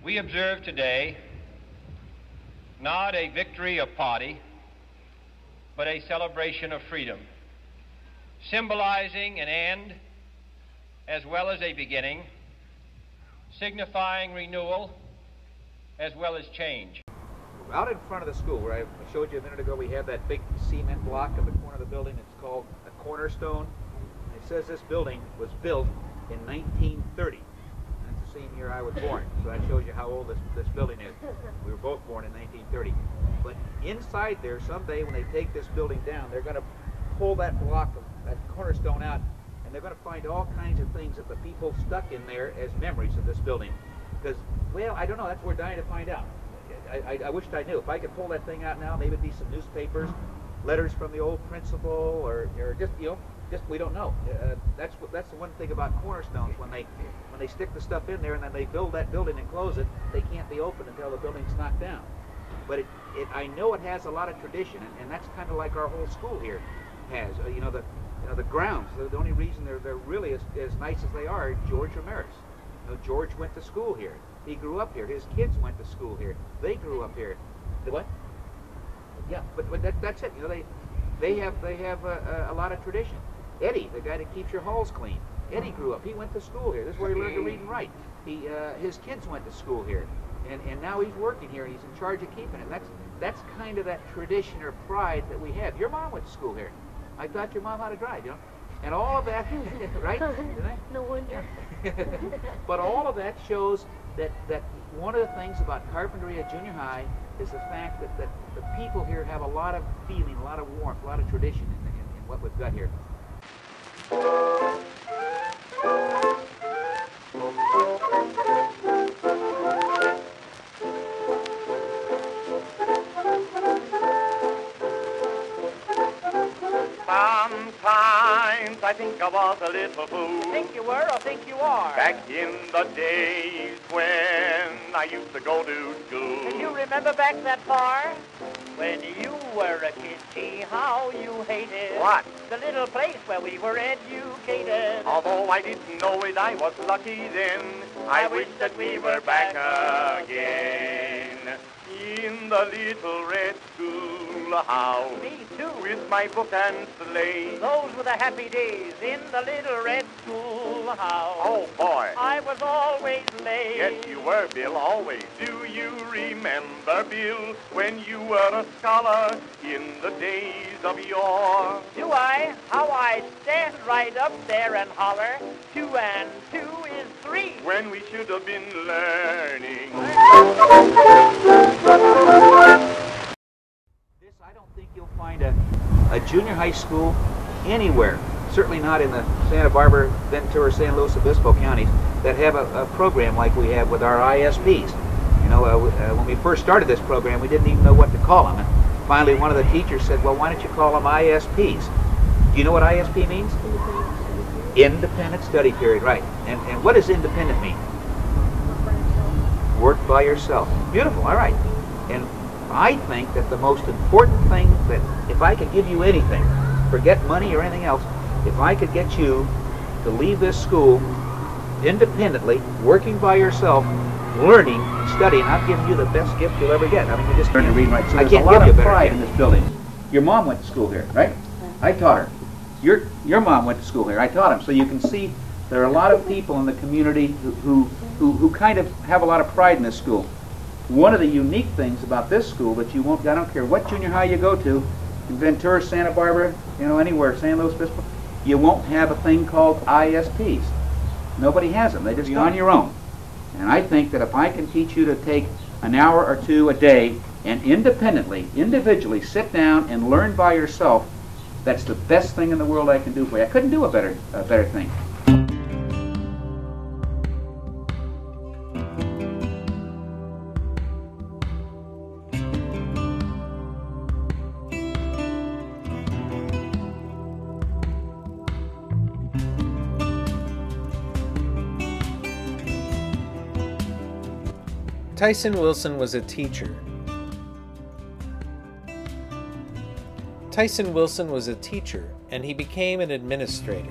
We observe today not a victory of party, but a celebration of freedom, symbolizing an end as well as a beginning, signifying renewal as well as change. Out in front of the school, where I showed you a minute ago, we have that big cement block in the corner of the building. It's called a cornerstone. And it says this building was built in 1930. That's the same year I was born. So that shows you how old this building is. We were both born in 1930. But inside there, someday when they take this building down, they're going to pull that block, that cornerstone out, and they're going to find all kinds of things that the people stuck in there as memories of this building. Because, well, I don't know. That's what we're dying to find out. I wished I knew. If I could pull that thing out now, maybe it'd be some newspapers, letters from the old principal, or just, you know, just we don't know. That's the one thing about cornerstones. When they stick the stuff in there and then they build that building and close it, they can't be opened until the building's knocked down. But I know it has a lot of tradition, and that's kind of like our whole school here has. The grounds. The only reason they're really as nice as they are, George Ramirez. You know, George went to school here. He grew up here. His kids went to school here. They grew up here. What? Yeah, but that's it. You know, they have a lot of tradition. Eddie, the guy that keeps your halls clean. Eddie grew up. He went to school here. This is where he learned to read and write. His kids went to school here, and now he's working here. And he's in charge of keeping it. That's kind of that tradition or pride that we have. Your mom went to school here. I taught your mom how to drive, you know, and all of that, right? No wonder. But all of that shows that one of the things about carpentry at junior high is the fact that the people here have a lot of feeling, a lot of warmth, a lot of tradition in what we've got here. Sometimes I think I was a little fool. Think you were or think you are? Back in the days when I used to go to school. Can you remember back that far? When you were a kid, gee, how you hated What? the little place where we were educated. Although I didn't know it, I was lucky then. I wish that we were back again. In the little red schoolhouse. Me too. With my book and slate. Those were the happy days in the little red schoolhouse. Oh, boy. I was always late. Yes, you were, Bill, always. Do you remember, Bill, when you were a scholar in the days of yore? Do I? How I'd stand right up there and holler, 2 and 2 is 3. When we should have been learning. This, I don't think you'll find a junior high school anywhere, certainly not in the Santa Barbara, Ventura, San Luis Obispo counties, that have a program like we have with our ISPs. You know, when we first started this program, we didn't even know what to call them. And finally, one of the teachers said, well, why don't you call them ISPs? Do you know what ISP means? Independent Study Period, right. And what does independent mean? Work by yourself. Beautiful, all right. And I think that the most important thing that, if I could give you anything, forget money or anything else, if I could get you to leave this school independently, working by yourself, learning and studying, I've given you the best gift you'll ever get. I mean, you just learn to read and write. So I can't give you a pride in this building. Your mom went to school here, right? I taught her. Your mom went to school here. I taught him. So you can see there are a lot of people in the community who kind of have a lot of pride in this school. One of the unique things about this school that you won't, I don't care what junior high you go to, in Ventura, Santa Barbara, you know, anywhere, San Luis Obispo, you won't have a thing called ISPs. Nobody has them. They just on your own. And I think that if I can teach you to take an hour or two a day and independently, individually sit down and learn by yourself, that's the best thing in the world I can do for you. I couldn't do a better thing. Tyson Willson was a teacher. Tyson Willson was a teacher, and he became an administrator.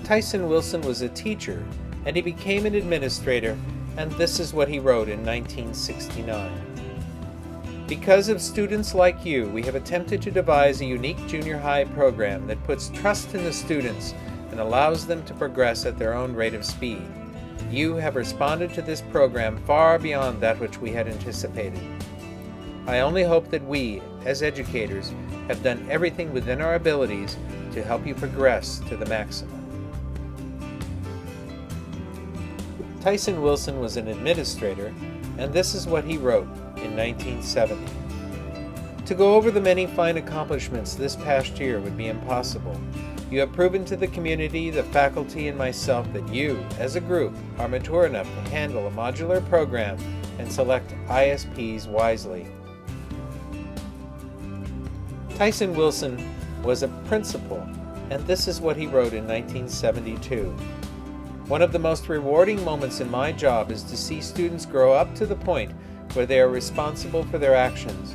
Tyson Willson was a teacher, and he became an administrator, and this is what he wrote in 1969. Because of students like you, we have attempted to devise a unique junior high program that puts trust in the students and allows them to progress at their own rate of speed. You have responded to this program far beyond that which we had anticipated. I only hope that we, as educators, have done everything within our abilities to help you progress to the maximum. Tyson Willson was an administrator, and this is what he wrote in 1970. To go over the many fine accomplishments this past year would be impossible. You have proven to the community, the faculty, and myself that you, as a group, are mature enough to handle a modular program and select ISPs wisely. Tyson Willson was a principal, and this is what he wrote in 1972. One of the most rewarding moments in my job is to see students grow up to the point where they are responsible for their actions.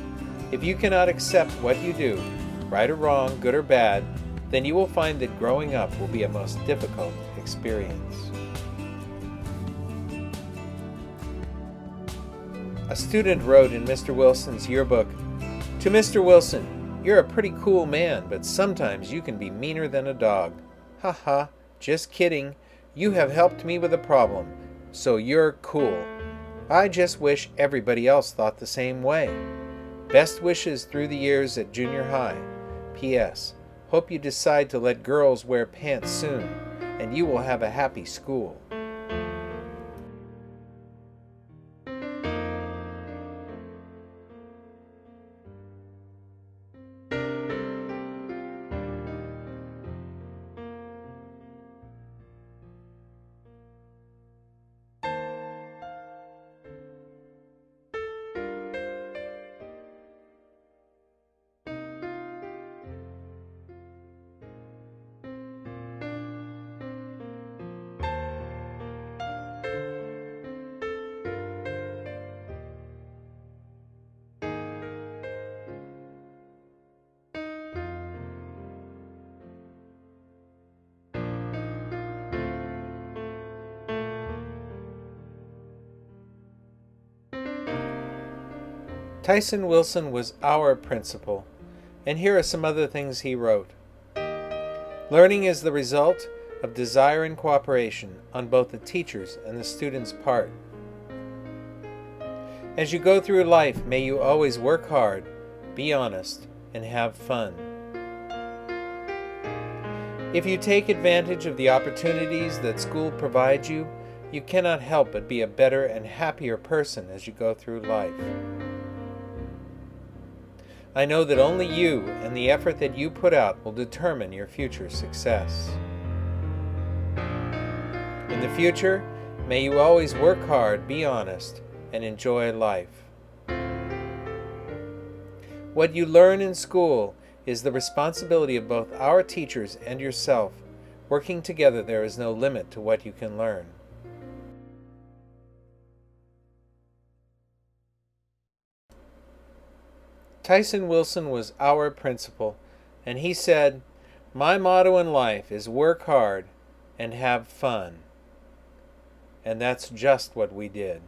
If you cannot accept what you do, right or wrong, good or bad, then you will find that growing up will be a most difficult experience. A student wrote in Mr. Wilson's yearbook, "To Mr. Wilson, you're a pretty cool man, but sometimes you can be meaner than a dog. Ha ha, just kidding. You have helped me with a problem, so you're cool. I just wish everybody else thought the same way. Best wishes through the years at junior high. P.S. Hope you decide to let girls wear pants soon, and you will have a happy school." Tyson Willson was our principal, and here are some other things he wrote. Learning is the result of desire and cooperation on both the teacher's and the student's part. As you go through life, may you always work hard, be honest, and have fun. If you take advantage of the opportunities that school provides you, you cannot help but be a better and happier person as you go through life. I know that only you and the effort that you put out will determine your future success. In the future, may you always work hard, be honest, and enjoy life. What you learn in school is the responsibility of both our teachers and yourself. Working together, there is no limit to what you can learn. Tyson Willson was our principal, and he said, "My motto in life is work hard and have fun." And that's just what we did.